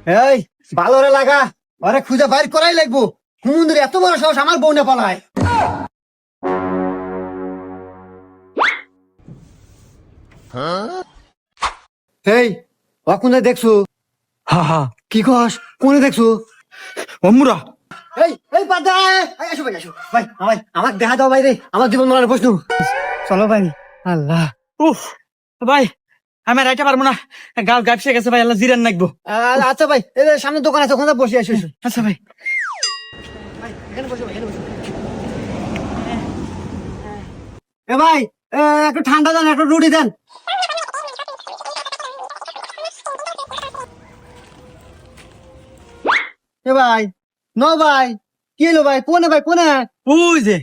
এই ভালো রে লাগা, ওরে খুঁজে বাইর করাই লাগবো। হুমুন্দির এত বড় সাহস আমার বউ না পালায়। এই অকুনে দেখছো? হা হা কি কস? কোনে দেখছো? অমুরা এই বাদ দে, আসো ভাই, আসো ভাই, আমাকে দেখা দাও ভাই রে, আমার জীবন মরণের প্রশ্ন। চলো ভাই। আল্লাহ। উফ ভাই আমি আর আইতে পারবো না, গাল গাপসে গেছে ভাই, আল্লাহ জিরান নাকবো। আচ্ছা ভাই, এই যে সামনে দোকান আছে, ওখানে বসে আসো। আচ্ছা ভাই। এখানে বসো ভাই, এখানে বসো। এ ভাই, একটু ঠান্ডা দেন, একটু রুটি দেন। এ ভাই, ন ভাই, কি হলো ভাই? কোনে ভাই, কোনে? ওই যে